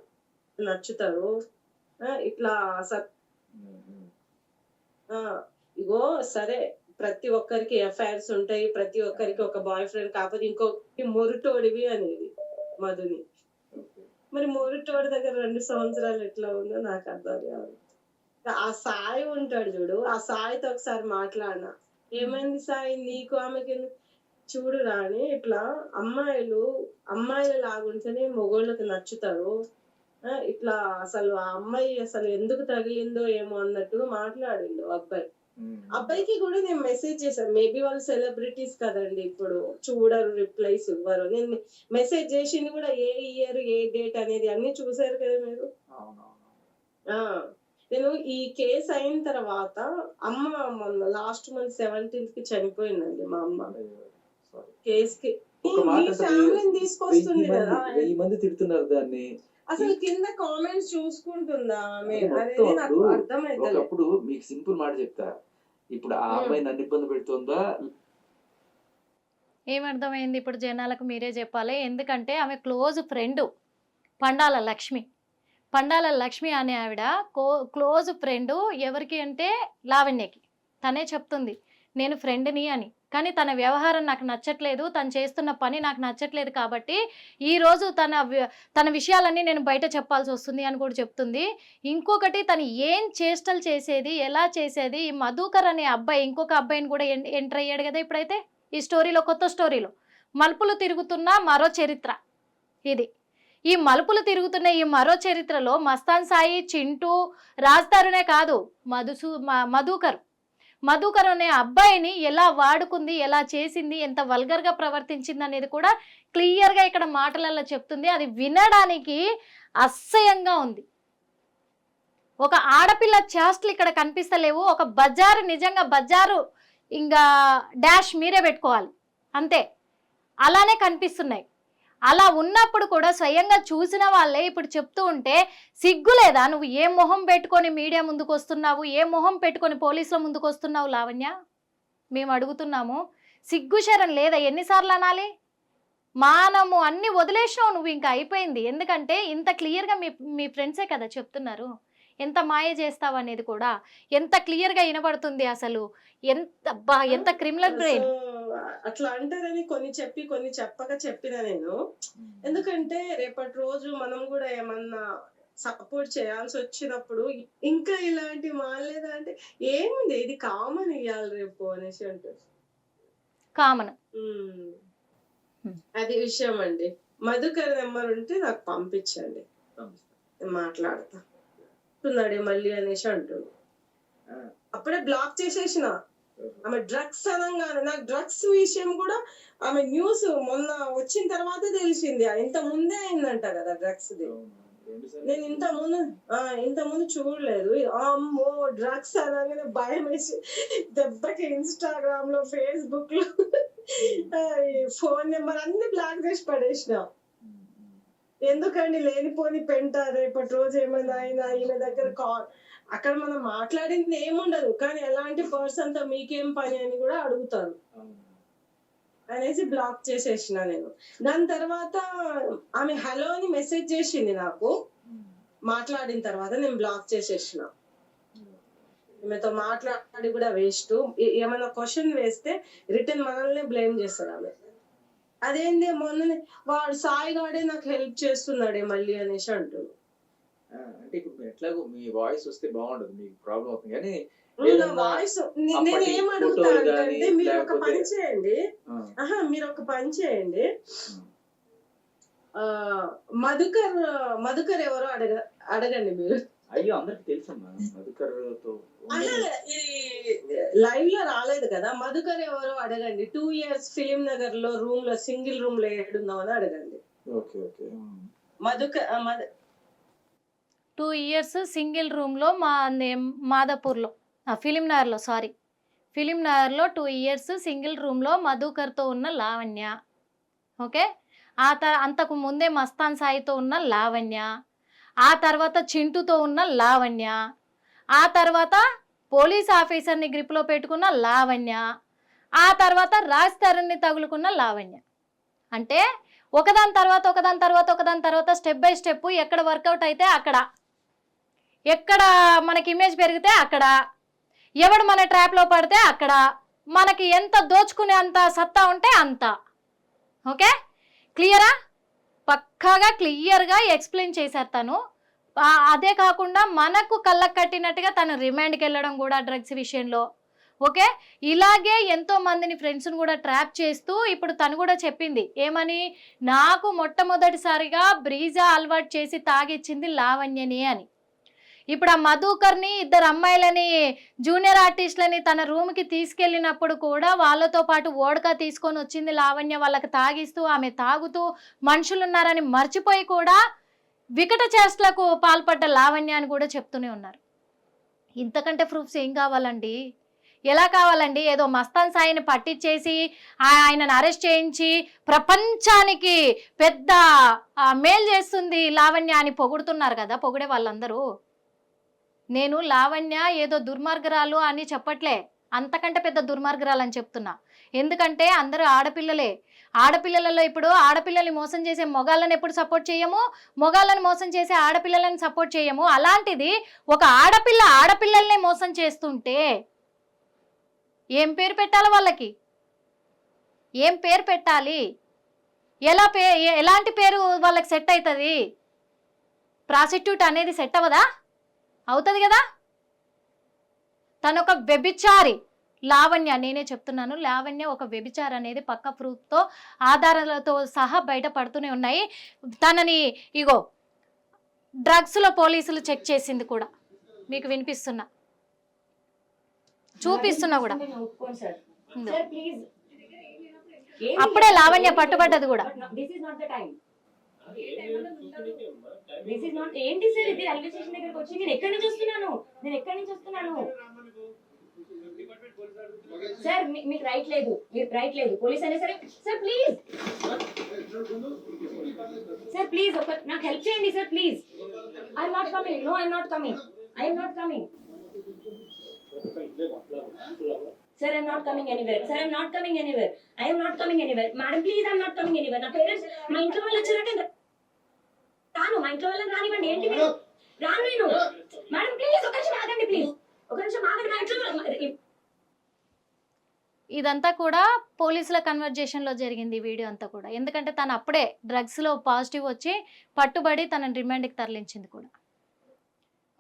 నచ్చుతారు ఇట్లా ఇగో సరే, ప్రతి ఒక్కరికి అఫైర్స్ ఉంటాయి, ప్రతి ఒక్కరికి ఒక బాయ్ ఫ్రెండ్, కాకపోతే ఇంకొకటి మొరుటోడివి అనేది మధుని. మరి మొరుటోడి దగ్గర 2 సంవత్సరాలు ఎట్లా ఉందో నాకు అర్థం కాదు. ఆ సాయి ఉంటాడు చూడు, ఆ సాయితో ఒకసారి మాట్లాడినా, ఏమైంది సాయి నీకు ఆమెకి చూడు రాని, ఇట్లా అమ్మాయిలు లాగుంటేనే మొగోళ్ళకి నచ్చుతారు, ఇట్లా అసలు ఆ అమ్మాయి అసలు ఎందుకు తగిలిందో ఏమో అన్నట్టుగా మాట్లాడిండు అబ్బాయికి కూడా నేను మెసేజ్ చేశాను. మేబీ వాళ్ళు సెలబ్రిటీస్ కదండి, ఇప్పుడు చూడరు, రిప్లైస్ ఇవ్వరు. నేను మెసేజ్ చేసింది కూడా ఏ ఇయర్ ఏ డేట్ అనేది అన్ని చూసారు కదా మీరు. నేను ఈ కేసు అయిన తర్వాత అమ్మ మొన్న లాస్ట్ మంత్ 17th కి చనిపోయిందండి మా అమ్మ. కేసుకి ఫ్యామిలీని తీసుకొస్తుంది కదా, 1000 మంది తిడుతున్నారు దాన్ని. అసలు కింద కామెంట్స్ చూసుకుంటుందా ఆమె అనేది నాకు అర్థమైతే. అప్పుడు మీకు సింపుల్ మాట చెప్తా, ఇప్పుడు ఆ అమ్మాయి నన్ను ఇబ్బంది పెడుతుందా? ఏమర్థమైంది ఇప్పుడు జనాలకు మీరే చెప్పాలి. ఎందుకంటే ఆమె క్లోజ్ ఫ్రెండ్ పండాల లక్ష్మి అనే ఆవిడ క్లోజ్ ఫ్రెండ్ ఎవరికి అంటే లావణ్యకి. తనే చెప్తుంది నేను ఫ్రెండ్ని అని, కానీ తన వ్యవహారం నాకు నచ్చట్లేదు, తను చేస్తున్న పని నాకు నచ్చట్లేదు, కాబట్టి ఈరోజు తన విషయాలన్నీ నేను బయట చెప్పాల్సి వస్తుంది అని కూడా చెప్తుంది. ఇంకొకటి, తను ఏం చేష్టలు చేసేది, ఎలా చేసేది, ఈ మధుకర్ అనే అబ్బాయి ఇంకొక అబ్బాయిని కూడా ఎంటర్ అయ్యాడు కదా ఇప్పుడైతే ఈ స్టోరీలో, కొత్త స్టోరీలో. మలుపులు తిరుగుతున్న మరో చరిత్ర ఇది. ఈ మలుపులు తిరుగుతున్న ఈ మరో చరిత్రలో మస్తాన్ సాయి, చింటూ, రాజ్ తరుణే కాదు, మధుకర్ అనే అబ్బాయిని ఎలా వాడుకుంది, ఎలా చేసింది, ఎంత వల్గర్గా ప్రవర్తించింది అనేది కూడా క్లియర్గా ఇక్కడ మాటలలో చెప్తుంది. అది వినడానికి అసహ్యంగా ఉంది. ఒక ఆడపిల్ల చేష్టలు ఇక్కడ కనిపిస్తలేవు. ఒక బజారు, నిజంగా బజారు ఇంకా డాష్ మీరే పెట్టుకోవాలి అంతే, అలానే కనిపిస్తున్నాయి. అలా ఉన్నప్పుడు కూడా స్వయంగా చూసిన వాళ్ళే ఇప్పుడు చెప్తూ ఉంటే సిగ్గు లేదా? నువ్వు ఏ మొహం పెట్టుకొని మీడియా ముందుకు వస్తున్నావు, ఏ మొహం పెట్టుకొని పోలీసుల ముందుకు వస్తున్నావు లావణ్య? మేము అడుగుతున్నాము, సిగ్గు శరం లేదా? ఎన్నిసార్లు అనాలి? మానము అన్ని వదిలేసినావు నువ్వు, ఇంకా అయిపోయింది. ఎందుకంటే ఇంత క్లియర్గా మీ ఫ్రెండ్సే కదా చెప్తున్నారు. ఎంత మాయ చేస్తావు అనేది కూడా ఎంత క్లియర్గా వినబడుతుంది. అసలు ఎంత క్రిమినల్ బ్రెయిన్. అట్లా అంటారని కొన్ని చెప్పి కొన్ని చెప్పక చెప్పిన నేను. ఎందుకంటే రేపటి రోజు మనం కూడా ఏమన్నా సపోర్ట్ చేయాల్సి వచ్చినప్పుడు ఇంకా ఇలాంటి మాలేదా అంటే ఏముంది, ఇది కామన్ ఇవ్వాలి రేపు అనేసి అంటారు. కామన్ అది విషయం అండి. మధుకర్ నెంబర్ ఉంటే నాకు పంపించండి, మాట్లాడతా. మళ్ళీ అనేసి అంటుంది. అప్పుడే బ్లాక్ చేసేసిన ఆమె. డ్రగ్స్ అనగానే నాకు డ్రగ్స్ విషయం కూడా ఆమె న్యూస్ మొన్న వచ్చిన తర్వాత తెలిసింది. ఇంత ముందే అయిందంట కదా డ్రగ్స్ ది. నేను ఇంత ముందు చూడలేదు. అమ్మో డ్రగ్స్ అనగానే భయం వేసి దెబ్బకి ఇన్స్టాగ్రామ్ లో, ఫేస్బుక్ లో ఫోన్ నెంబర్ అన్ని బ్లాక్ చేసి పడేసిన. ఎందుకండి లేనిపోని పెంట, రేపటి రోజు ఏమైనా అయినా ఈయన దగ్గర అక్కడ మనం మాట్లాడింది ఏముండదు, కానీ ఎలాంటి పర్సన్ తో మీకేం పని అని కూడా అడుగుతారు అనేసి బ్లాక్ చేసేసిన నేను. దాని తర్వాత ఆమె హలో అని మెసేజ్ చేసింది నాకు, మాట్లాడిన తర్వాత నేను బ్లాక్ చేసేసిన. ఈమెతో మాట్లాడి కూడా వేస్ట్. ఏమైనా క్వశ్చన్ వేస్తే రిటర్న్ మనల్ని బ్లేమ్ చేస్తారు ఆమె. అదేంది మొన్న వాడు సాయి గాడే నాకు హెల్ప్ చేస్తున్నాడే మళ్ళీ అనేసి అంటాడు. అంటే ఇప్పుడు ఎట్లాగో మీ వాయిస్ వస్తే బాగుండదు, మీకు ప్రాబ్లం అవుతుంది. కానీ వాయిస్ నేను ఏం అడుగుతా అంటే మీరు ఒక పని చేయండి. మీరు ఒక పని చేయండి, మధుకర్ ఎవరో అడగండి మీరు. అయ్యో అందరికి తెలుసమ్మా మధుకర్తో లైవ్ లో రాలేదు కదా. మధుకర్ ఎవరో అడగండి. 2 years ఫిలిం నగర్ లో రూమ్ లో సింగిల్ రూమ్ లో ఏడున్నామని అడగండి. Okay okay. Madhukar 2 years single రూమ్లో మాదాపూర్లో ఫిలిం నగర్లో ఫిలిం నగర్లో 2 years సింగిల్ రూమ్లో మధుకర్తో ఉన్న లావణ్య. ఓకే, అంతకు ముందే మస్తాన్ సాయితో ఉన్న లావణ్య, ఆ తర్వాత చింటూతో ఉన్న లావణ్య, ఆ తర్వాత పోలీస్ ఆఫీసర్ని గ్రిప్లో పెట్టుకున్న లావణ్య, ఆ తర్వాత రాజ్ తరుణ్ని తగులుకున్న లావణ్య. అంటే ఒకదాని తర్వాత స్టెప్ బై స్టెప్ ఎక్కడ వర్కౌట్ అయితే అక్కడ, ఎక్కడ మనకి ఇమేజ్ పెరిగితే అక్కడ, ఎవడు మన ట్రాప్లో పడితే అక్కడ, మనకి ఎంత దోచుకునే అంత సత్తా ఉంటే అంత. ఓకే, క్లియరా? పక్కాగా క్లియర్గా ఎక్స్ప్లెయిన్ చేశారు తను. అదే కాకుండా మనకు కళ్ళకు కట్టినట్టుగా తను రిమాండ్కి వెళ్ళడం కూడా డ్రగ్స్ విషయంలో. ఓకే, ఇలాగే ఎంతో మందిని ఫ్రెండ్స్ని కూడా ట్రాప్ చేస్తూ ఇప్పుడు తను కూడా చెప్పింది ఏమని, నాకు మొట్టమొదటిసారిగా బ్రీజా అలవాటు చేసి తాగిచ్చింది లావణ్యని అని. ఇప్పుడు ఆ మధుకర్ని, 2 అమ్మాయిలని, జూనియర్ ఆర్టిస్టులని తన రూమ్కి తీసుకెళ్ళినప్పుడు కూడా వాళ్ళతో పాటు ఓడకా తీసుకొని వచ్చింది లావణ్య. వాళ్ళకి తాగిస్తూ ఆమె తాగుతూ మనుషులున్నారని మర్చిపోయి కూడా వికట చేష్టలకు పాల్పడ్డ లావణ్య అని కూడా చెప్తూనే ఉన్నారు. ఇంతకంటే ప్రూఫ్స్ ఏం కావాలండి? ఎలా కావాలండి? ఏదో మస్తాన్ సాయిని పట్టించేసి ఆయనను అరెస్ట్ చేయించి ప్రపంచానికి పెద్ద మేలు చేస్తుంది లావణ్య అని పొగుడుతున్నారు కదా పొగిడే వాళ్ళందరూ. నేను లావణ్య ఏదో దుర్మార్గరాలు అని చెప్పట్లే, అంతకంటే పెద్ద దుర్మార్గరాలు అని చెప్తున్నా. ఎందుకంటే అందరూ ఆడపిల్లలే. ఆడపిల్లలలో ఇప్పుడు ఆడపిల్లల్ని మోసం చేసే మొగాళ్ళని ఎప్పుడు సపోర్ట్ చేయము, మొగాళ్ళని మోసం చేసే ఆడపిల్లలని సపోర్ట్ చేయము. అలాంటిది ఒక ఆడపిల్లల్ని మోసం చేస్తుంటే ఏం పేరు పెట్టాలి వాళ్ళకి? ఏం పేరు పెట్టాలి? ఎలాంటి పేరు వాళ్ళకి సెట్ అవుతుంది? ప్రాస్టిట్యూట్ అనేది సెట్ అవ్వదా? అవుతుంది కదా. తను ఒక వ్యభిచారి లావణ్య, నేనే చెప్తున్నాను, లావణ్య ఒక వ్యభిచారి అనేది పక్క ప్రూఫ్తో ఆధారాలతో సహా బయటపడుతూనే ఉన్నాయి. తనని ఇగో డ్రగ్స్లో పోలీసులు చెక్ చేసింది కూడా మీకు వినిపిస్తున్నా, చూపిస్తున్నా కూడా. అప్పుడే లావణ్య పట్టుబడ్డది కూడా. ఏంటి సార్ ఇది? రైల్వే స్టేషన్ దగ్గరకు వచ్చి నేను ఎక్కడి నుంచి వస్తున్నాను సార్? మీకు రైట్ లేదు పోలీస్ అనే సరే. సార్ ప్లీజ్ ఒక నాకు హెల్ప్ చేయండి sir please. I'm not coming. No, I'm not coming. Sir, I'm not coming anywhere. I am not coming anywhere. Madam, please, I'm not coming anywhere. నా parents మా ఇంట్లో వాళ్ళు వచ్చారంటే రాను. మా ఇంట్లో వాళ్ళని రానివ్వండి. ఏంటి మీరు? రాను నేను. మేడం ప్లీజ్ ఒక నిమిషం ఆగండి. మా ఇంట్లో. ఇదంతా కూడా పోలీసుల కన్వర్జేషన్లో జరిగింది ఈ వీడియో అంతా కూడా. ఎందుకంటే తను అప్పుడే డ్రగ్స్లో పాజిటివ్ వచ్చి పట్టుబడి తనని రిమాండ్కి తరలించింది కూడా.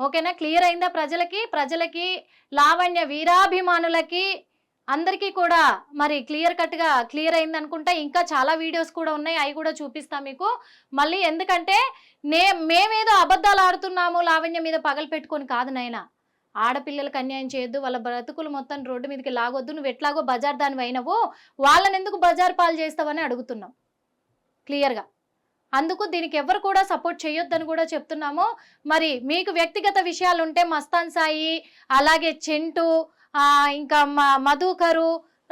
ఓకేనా? క్లియర్ అయిందా ప్రజలకి లావణ్య వీరాభిమానులకి అందరికీ కూడా మరి క్లియర్ అయింది అనుకుంటా. ఇంకా చాలా వీడియోస్ కూడా ఉన్నాయి, అవి కూడా చూపిస్తా మీకు మళ్ళీ. ఎందుకంటే మేమేదో అబద్ధాలు ఆడుతున్నాము లావణ్య మీద పగలు పెట్టుకొని కాదు నాయనా. ఆడపిల్లలకు అన్యాయం చేయొద్దు, వాళ్ళ బ్రతుకులు మొత్తం రోడ్డు మీదకి లాగొద్దు. నువ్వు ఎట్లాగో బజార్ దానివి అయినవు, వాళ్ళని ఎందుకు బజార్ పాలు చేస్తావని అడుగుతున్నాం క్లియర్గా. అందుకు దీనికి ఎవరు కూడా సపోర్ట్ చేయొద్దని కూడా చెప్తున్నాము. మరి మీకు వ్యక్తిగత విషయాలు ఉంటే మస్తాన్ సాయి, అలాగే చింటూ, ఇంకా మధుకరు,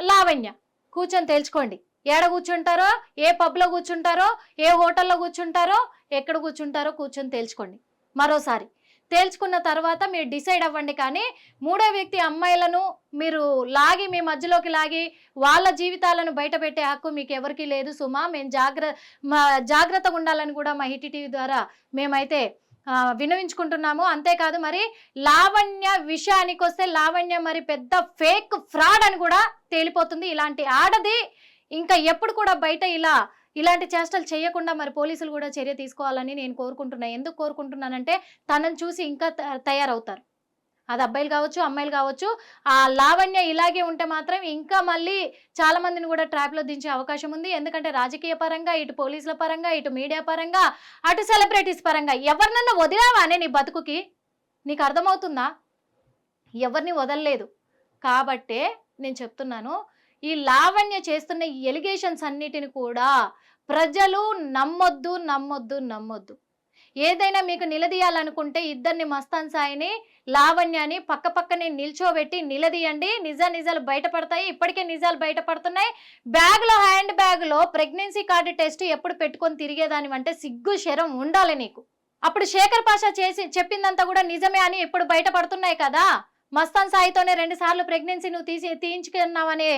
లావణ్య కూర్చొని తేల్చుకోండి. ఏడ కూర్చుంటారో, ఏ పబ్లో కూర్చుంటారో, ఏ హోటల్లో కూర్చుంటారో, ఎక్కడ కూర్చుంటారో కూర్చొని తేల్చుకోండి. మరోసారి తేల్చుకున్న తర్వాత మీరు డిసైడ్ అవ్వండి. కానీ మూడో వ్యక్తి అమ్మాయిలను మీరు మీ మధ్యలోకి లాగి వాళ్ళ జీవితాలను బయట పెట్టే హక్కు మీకు ఎవరికీ లేదు సుమా. మేము జాగ్రత్తగా ఉండాలని కూడా మా హిట్ టీవీ ద్వారా మేమైతే వినవించుకుంటున్నాము. అంతేకాదు మరి లావణ్య విషయానికి వస్తే లావణ్య మరి పెద్ద ఫేక్ ఫ్రాడ్ అని కూడా తేలిపోతుంది. ఇలాంటి ఆడది ఇంకా ఎప్పుడు కూడా బయట ఇలాంటి చేష్టలు చేయకుండా మరి పోలీసులు కూడా చర్య తీసుకోవాలని నేను కోరుకుంటున్నాను. ఎందుకు కోరుకుంటున్నానంటే తనను చూసి ఇంకా తయారవుతారు. అది అబ్బాయిలు కావచ్చు, అమ్మాయిలు కావచ్చు. ఆ లావణ్య ఇలాగే ఉంటే మాత్రం ఇంకా మళ్ళీ చాలా మందిని కూడా ట్రాప్లో దించే అవకాశం ఉంది. ఎందుకంటే రాజకీయ పరంగా, ఇటు పోలీసుల పరంగా, ఇటు మీడియా పరంగా, అటు సెలబ్రిటీస్ పరంగా ఎవరినన్నా వదిలావానే నీ బతుకుకి? నీకు అర్థమవుతుందా? ఎవరిని వదలలేదు. కాబట్టే నేను చెప్తున్నాను, ఈ లావణ్య చేస్తున్న ఈ ఎలిగేషన్స్ అన్నిటిని కూడా ప్రజలు నమ్మొద్దు. ఏదైనా మీకు నిలదీయాలనుకుంటే ఇద్దరిని మస్తాన్ సాయిని, లావణ్యాని పక్కనే నిల్చోబెట్టి నిలదీయండి. నిజాలు బయటపడతాయి. ఇప్పటికే నిజాలు బయటపడుతున్నాయి. హ్యాండ్ బ్యాగ్లో ప్రెగ్నెన్సీ కార్డు టెస్ట్ ఎప్పుడు పెట్టుకొని తిరిగేదాని అంటే సిగ్గు శరం ఉండాలి నీకు. అప్పుడు శేఖర్ పాషా చెప్పిందంతా కూడా నిజమే అని ఇప్పుడు బయటపడుతున్నాయి కదా. మస్తాన్ సాయితోనే 2 సార్లు ప్రెగ్నెన్సీ నువ్వు తీయించుకున్నావనే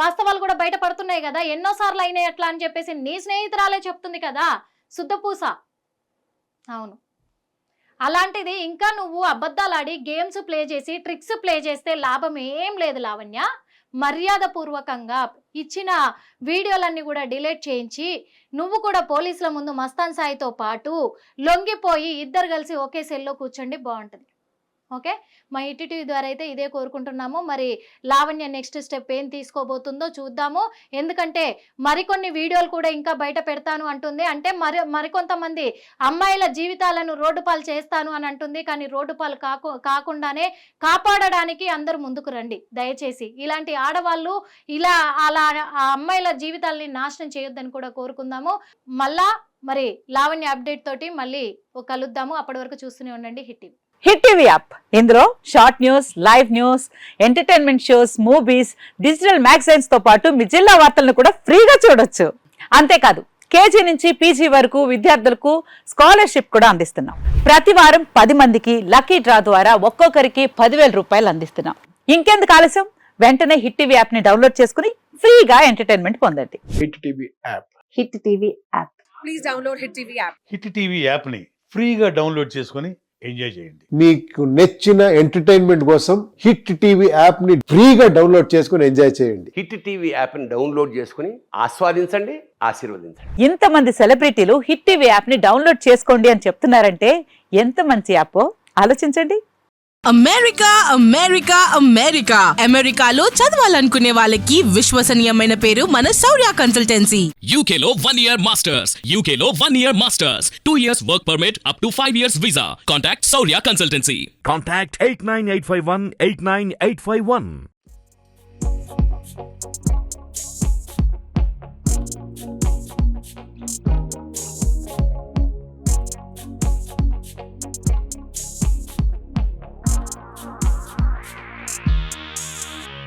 వాస్తవాలు కూడా బయటపడుతున్నాయి కదా. ఎన్నోసార్లు అయినాయి అట్లా అని చెప్పేసి నీ స్నేహితురాలే చెప్తుంది కదా, శుద్ధపూస. అవును, అలాంటిది ఇంకా నువ్వు అబద్ధాలాడి గేమ్స్ ప్లే చేసి ట్రిక్స్ ప్లే చేస్తే లాభం ఏం లేదు లావణ్య. మర్యాద పూర్వకంగా ఇచ్చిన వీడియోలన్నీ కూడా డిలీట్ చేయించి నువ్వు కూడా పోలీసుల ముందు మస్తాన్ సాయితో పాటు లొంగిపోయి ఇద్దరు కలిసి ఒకే సెల్లో కూర్చోండి, బాగుంటుంది. ఓకే, మా హిట్ ద్వారా అయితే ఇదే కోరుకుంటున్నాము. మరి లావణ్య నెక్స్ట్ స్టెప్ ఏం తీసుకోబోతుందో చూద్దాము. ఎందుకంటే మరికొన్ని వీడియోలు కూడా ఇంకా బయట పెడతాను అంటుంది. అంటే మరికొంతమంది అమ్మాయిల జీవితాలను రోడ్డు పాలు చేస్తాను అని అంటుంది. కానీ రోడ్డు పాలు కాకుండానే కాపాడడానికి అందరూ ముందుకు రండి దయచేసి. ఇలాంటి ఆడవాళ్ళు అలా ఆ అమ్మాయిల జీవితాలని నాశనం చేయొద్దని కూడా కోరుకుందాము. మళ్ళా మరి లావణ్య అప్డేట్ తోటి మళ్ళీ కలుద్దాము. అప్పటి వరకు చూస్తూనే ఉండండి హిట్ టీవీ యాప్. ఇందులో short news, live news, entertainment shows, movies, digital magazines తో పాటు మీ జిల్లా వార్తలను కూడా ఫ్రీగా చూడొచ్చు. అంతేకాదు కేజీ నుంచి పీజీ వరకు విద్యార్థులకు స్కాలర్షిప్ కూడా అందిస్తున్నాం. ప్రతి వారం 10 మందికి లక్కీ డ్రా ద్వారా ఒక్కొక్కరికి 10,000 రూపాయలు అందిస్తున్నాం. ఇంకెందుకు ఆలస్యం, వెంటనే హిట్ టీవీ యాప్ ని డౌన్లోడ్ చేసుకుని ఫ్రీగా ఎంటర్టైన్మెంట్ పొందండి. Hit TV app. Hit TV app. Please download hit TV app. Hit TV app ని ఫ్రీగా డౌన్లోడ్ చేసుకొని ఎంజాయ్ చేయండి. మీకు నచ్చిన ఎంటర్టైన్మెంట్ కోసం హిట్ టీవీ యాప్ ని ఫ్రీగా డౌన్లోడ్ చేసుకుని ఎంజాయ్ చేయండి. హిట్ టీవీ యాప్ ని డౌన్లోడ్ చేసుకుని ఆస్వాదించండి, ఆశీర్వదించండి. ఇంతమంది సెలబ్రిటీలు హిట్ టీవీ యాప్ ని డౌన్లోడ్ చేసుకోండి అని చెప్తున్నారంటే ఎంత మంచి యాప్ ఆలోచించండి. అమెరికాలో చదవాలనుకునే వాళ్ళకి విశ్వసనీయమైన పేరు మన శౌర్య కన్సల్టెన్సీ. UK లో 1 year masters. UK లో 1 year masters. 2 years work permit up to 5 years visa. Contact Saurya Consultancy. Contact 89851 89851.